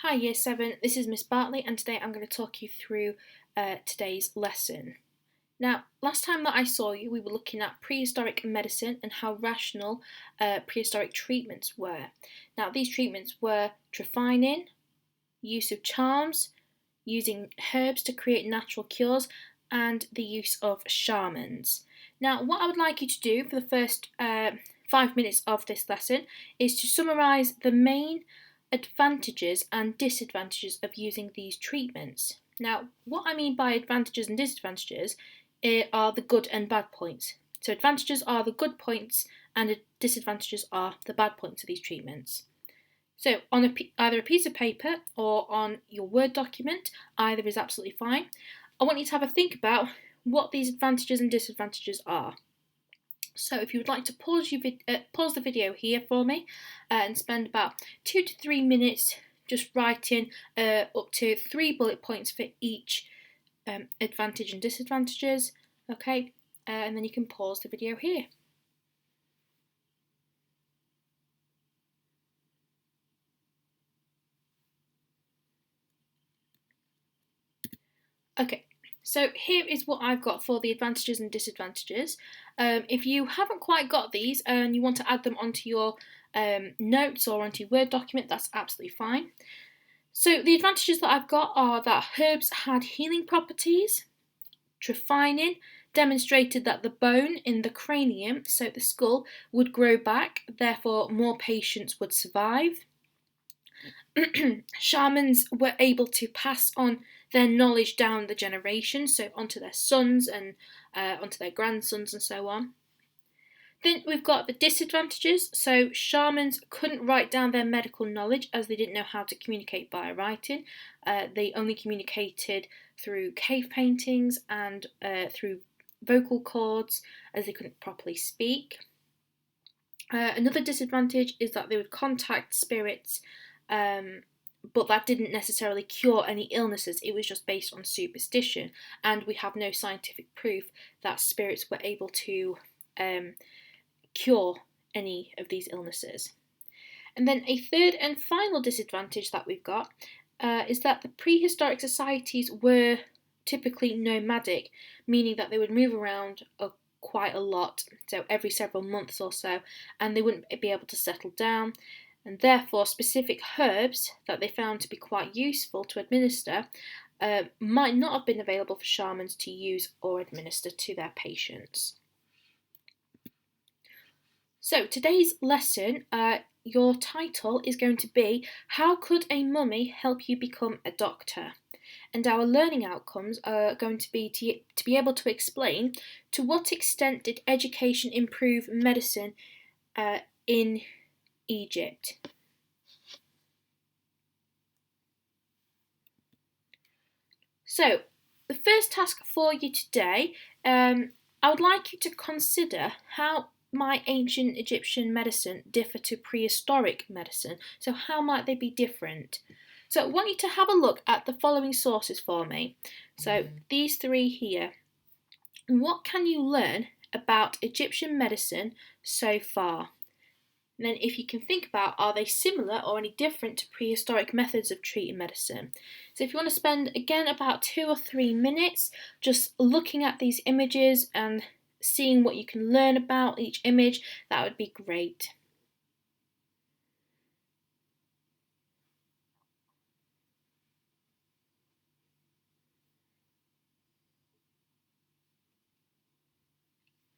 Hi Year 7, this is Miss Bartley and today I'm going to talk you through today's lesson. Now, last time that I saw you we were looking at prehistoric medicine and how rational prehistoric treatments were. Now, these treatments were trephining, use of charms, using herbs to create natural cures, and the use of shamans. Now, what I would like you to do for the first 5 minutes of this lesson is to summarise the main advantages and disadvantages of using these treatments. Now, what I mean by advantages and disadvantages are the good and bad points. So, advantages are the good points, and disadvantages are the bad points of these treatments. So, on either a piece of paper or on your Word document, either is absolutely fine. I want you to have a think about what these advantages and disadvantages are. So if you would like to pause the video here for me and spend about 2 to 3 minutes just writing up to 3 bullet points for each advantage and disadvantages, okay, and then you can pause the video here. Okay, so here is what I've got for the advantages and disadvantages. If you haven't quite got these and you want to add them onto your notes or onto your Word document, that's absolutely fine. So the advantages that I've got are that herbs had healing properties. Trephining demonstrated that the bone in the cranium, so the skull, would grow back, therefore more patients would survive. Shamans were able to pass on their knowledge down the generations, so onto their sons and onto their grandsons and so on. Then we've got the disadvantages. So shamans couldn't write down their medical knowledge as they didn't know how to communicate via writing. They only communicated through cave paintings and through vocal cords, as they couldn't properly speak. Another disadvantage is that they would contact spirits, but that didn't necessarily cure any illnesses. It was just based on superstition, and we have no scientific proof that spirits were able to cure any of these illnesses. And then a third and final disadvantage that we've got is that the prehistoric societies were typically nomadic, meaning that they would move around quite a lot, so every several months or so, and they wouldn't be able to settle down, and therefore specific herbs that they found to be quite useful to administer might not have been available for shamans to use or administer to their patients. So today's lesson, your title is going to be How Could a Mummy Help You Become a Doctor? And our learning outcomes are going to be to be able to explain to what extent did education improve medicine in Egypt. So the first task for you today, I would like you to consider how might ancient Egyptian medicine differ to prehistoric medicine? So how might they be different? So I want you to have a look at the following sources for me. So these three here. What can you learn about Egyptian medicine so far? And then if you can think about, are they similar or any different to prehistoric methods of treating medicine? So if you want to spend, again, about 2 or 3 minutes just looking at these images and seeing what you can learn about each image, that would be great.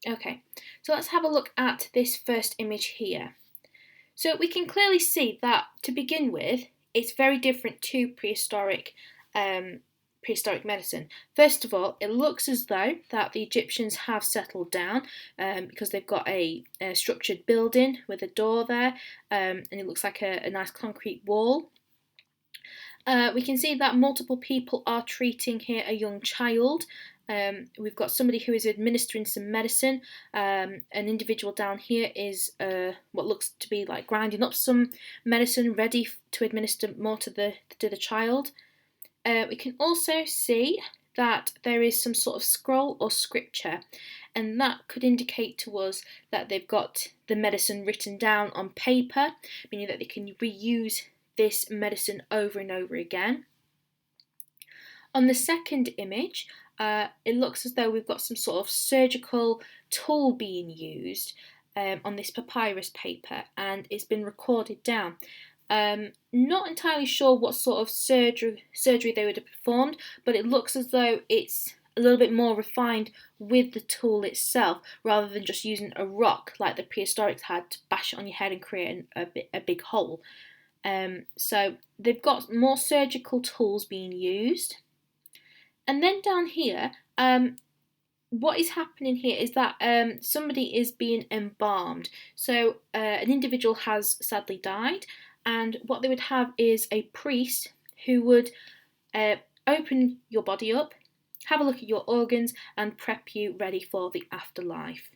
Okay, so let's have a look at this first image here. So we can clearly see that, to begin with, it's very different to prehistoric medicine. First of all, it looks as though that the Egyptians have settled down because they've got a structured building with a door there, and it looks like a nice concrete wall. We can see that multiple people are treating here a young child. We've got somebody who is administering some medicine. An individual down here is what looks to be like grinding up some medicine, ready to administer more to the child. We can also see that there is some sort of scroll or scripture, and that could indicate to us that they've got the medicine written down on paper, meaning that they can reuse this medicine over and over again. On the second image, it looks as though we've got some sort of surgical tool being used on this papyrus paper, and it's been recorded down. Not entirely sure what sort of surgery they would have performed, but it looks as though it's a little bit more refined with the tool itself, rather than just using a rock like the prehistorics had to bash it on your head and create a big hole. So they've got more surgical tools being used. And then down here, what is happening here is that somebody is being embalmed. So an individual has sadly died, and what they would have is a priest who would open your body up, have a look at your organs, and prep you ready for the afterlife.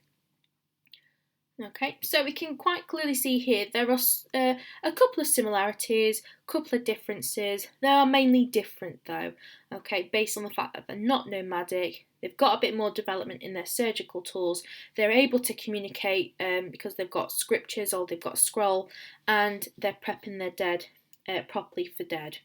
Okay, so we can quite clearly see here there are a couple of similarities, a couple of differences. They are mainly different though, okay, based on the fact that they're not nomadic, they've got a bit more development in their surgical tools, they're able to communicate because they've got scriptures or they've got a scroll, and they're prepping their dead properly for dead.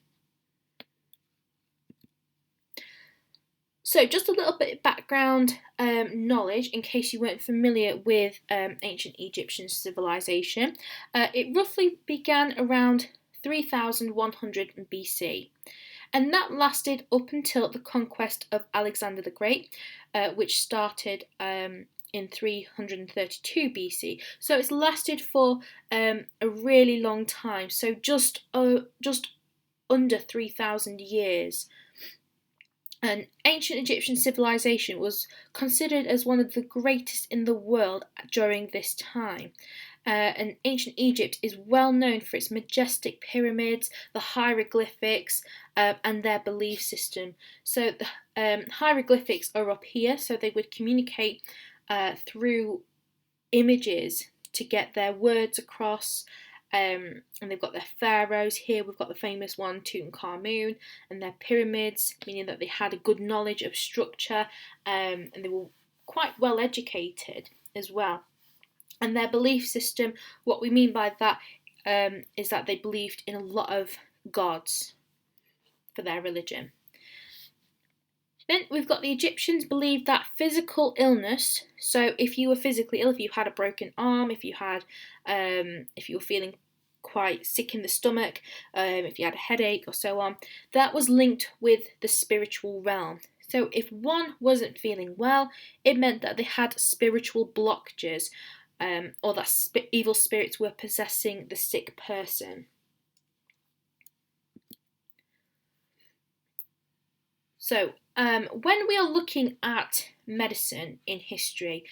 So just a little bit of background knowledge in case you weren't familiar with ancient Egyptian civilization. It roughly began around 3100 BC, and that lasted up until the conquest of Alexander the Great, which started in 332 BC. So it's lasted for a really long time, so just under 3,000 years. And ancient Egyptian civilization was considered as one of the greatest in the world during this time. And ancient Egypt is well known for its majestic pyramids, the hieroglyphics, and their belief system. So the hieroglyphics are up here, so they would communicate through images to get their words across. And they've got their pharaohs here. We've got the famous one, Tutankhamun, and their pyramids, meaning that they had a good knowledge of structure, and they were quite well educated as well. And their belief system, what we mean by that is that they believed in a lot of gods for their religion. Then we've got the Egyptians believed that physical illness, so if you were physically ill, if you had a broken arm, if you were feeling quite sick in the stomach, if you had a headache or so on, that was linked with the spiritual realm. So if one wasn't feeling well, it meant that they had spiritual blockages, or that evil spirits were possessing the sick person. So when we are looking at medicine in history,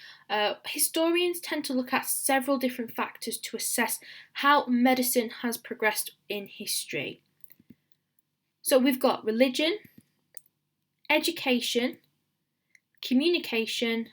historians tend to look at several different factors to assess how medicine has progressed in history. So we've got religion, education, communication,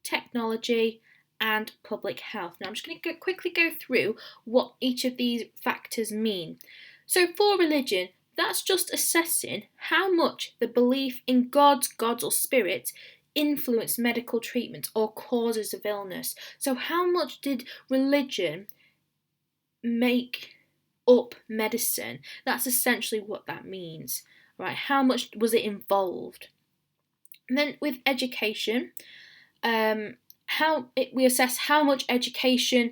technology, and public health. Now I'm just going to quickly go through what each of these factors mean. So for religion, that's just assessing how much the belief in gods or spirits influence medical treatment or causes of illness. So how much did religion make up medicine? That's essentially what that means, right? How much was it involved? And then with education, we assess how much education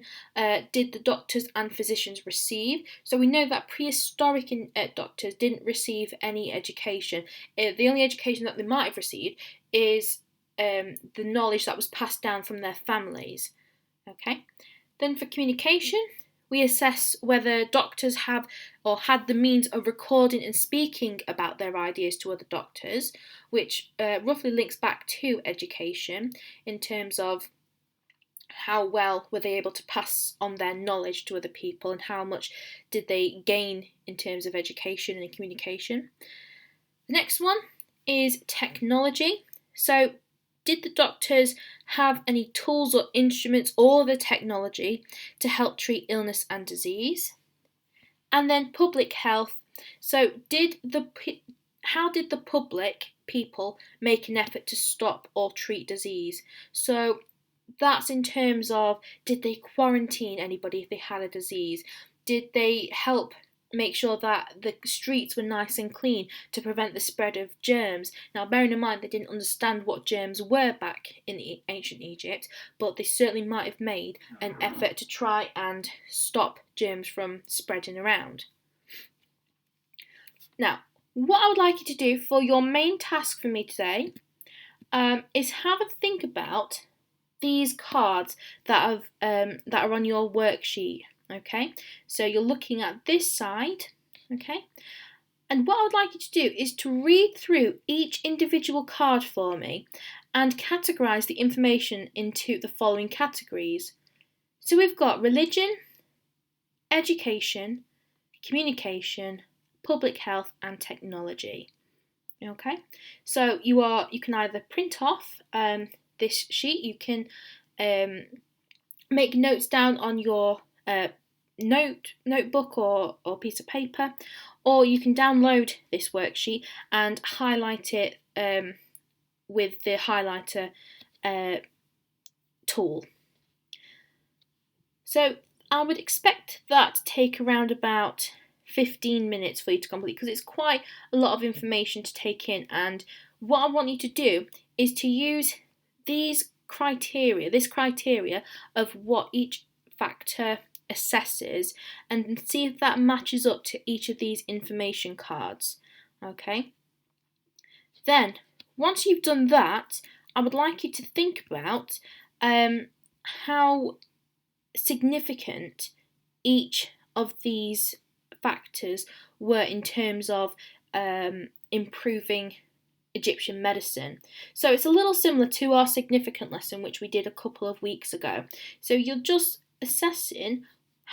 did the doctors and physicians receive. So we know that prehistoric doctors didn't receive any education. The only education that they might have received is the knowledge that was passed down from their families. Okay. Then for communication, we assess whether doctors have or had the means of recording and speaking about their ideas to other doctors, which roughly links back to education in terms of how well were they able to pass on their knowledge to other people and how much did they gain in terms of education and communication. The next one is technology. So did the doctors have any tools or instruments or the technology to help treat illness and disease? And then public health. So how did the public people make an effort to stop or treat disease? So that's in terms of, did they quarantine anybody if they had a disease? Did they help make sure that the streets were nice and clean to prevent the spread of germs. Now, bearing in mind they didn't understand what germs were back in ancient Egypt, but they certainly might have made an effort to try and stop germs from spreading around. Now, what I would like you to do for your main task for me today is have a think about these cards that are on your worksheet. Okay, so you're looking at this side, okay, and what I would like you to do is to read through each individual card for me and categorise the information into the following categories. So we've got religion, education, communication, public health and technology. Okay, so you can either print off this sheet, you can make notes down on your notebook or piece of paper, or you can download this worksheet and highlight it with the highlighter tool. So I would expect that to take around about 15 minutes for you to complete, because it's quite a lot of information to take in, and what I want you to do is to use this criteria of what each factor assesses and see if that matches up to each of these information cards. Okay, then once you've done that, I would like you to think about how significant each of these factors were in terms of improving Egyptian medicine. So it's a little similar to our significant lesson which we did a couple of weeks ago. So you're just assessing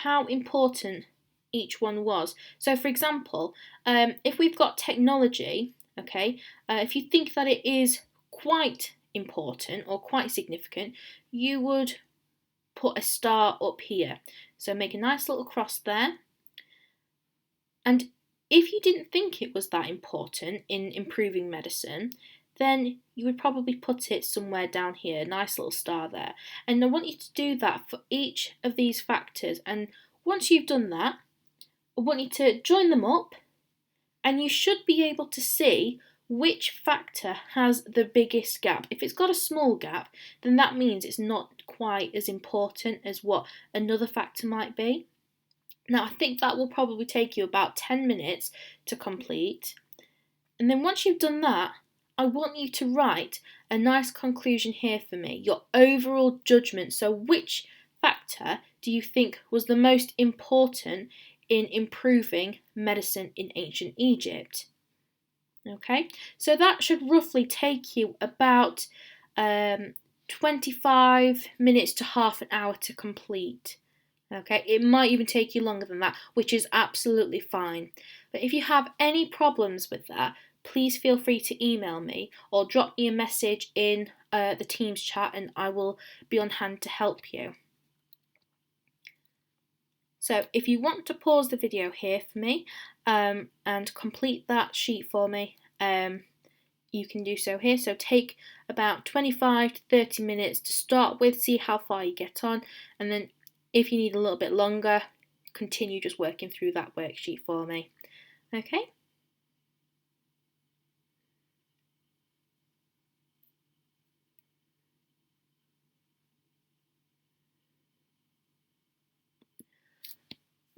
how important each one was. So for example, if we've got technology, okay, if you think that it is quite important or quite significant, you would put a star up here. So make a nice little cross there. And if you didn't think it was that important in improving medicine, then you would probably put it somewhere down here, nice little star there. And I want you to do that for each of these factors. And once you've done that, I want you to join them up, and you should be able to see which factor has the biggest gap. If it's got a small gap, then that means it's not quite as important as what another factor might be. Now, I think that will probably take you about 10 minutes to complete. And then once you've done that, I want you to write a nice conclusion here for me, your overall judgment. So which factor do you think was the most important in improving medicine in ancient Egypt? Okay, so that should roughly take you about 25 minutes to half an hour to complete. Okay, it might even take you longer than that, which is absolutely fine. But if you have any problems with that, please feel free to email me or drop me a message in the Teams chat, and I will be on hand to help you. So if you want to pause the video here for me and complete that sheet for me, you can do so here. So take about 25 to 30 minutes to start with, see how far you get on, and then if you need a little bit longer, continue just working through that worksheet for me. Okay?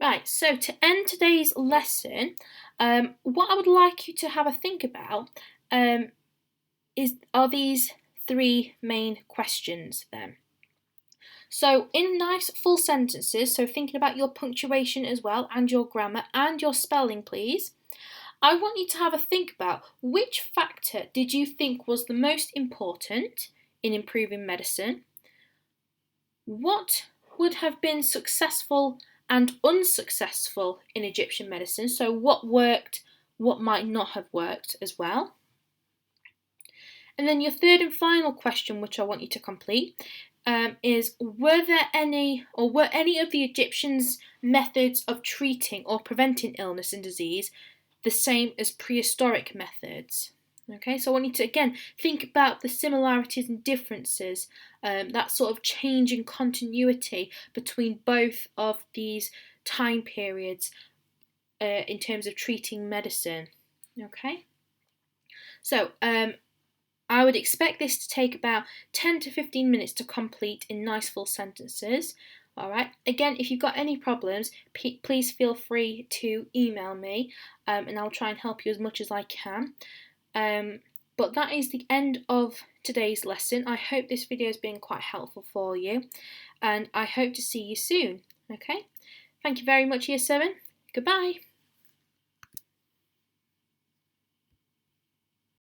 Right, so to end today's lesson, what I would like you to have a think about are these three main questions then. So in nice full sentences, so thinking about your punctuation as well, and your grammar and your spelling, please, I want you to have a think about which factor did you think was the most important in improving medicine? What would have been successful and unsuccessful in Egyptian medicine? So what worked, what might not have worked as well? And then your third and final question, which I want you to complete, is were any of the Egyptians' methods of treating or preventing illness and disease the same as prehistoric methods? Okay, so I want you to again think about the similarities and differences, that sort of change in continuity between both of these time periods. in terms of treating medicine. Okay, so I would expect this to take about 10 to 15 minutes to complete in nice full sentences. Alright, again, if you've got any problems, please feel free to email me and I'll try and help you as much as I can. But that is the end of today's lesson. I hope this video has been quite helpful for you and I hope to see you soon. Okay, thank you very much, Year 7. Goodbye.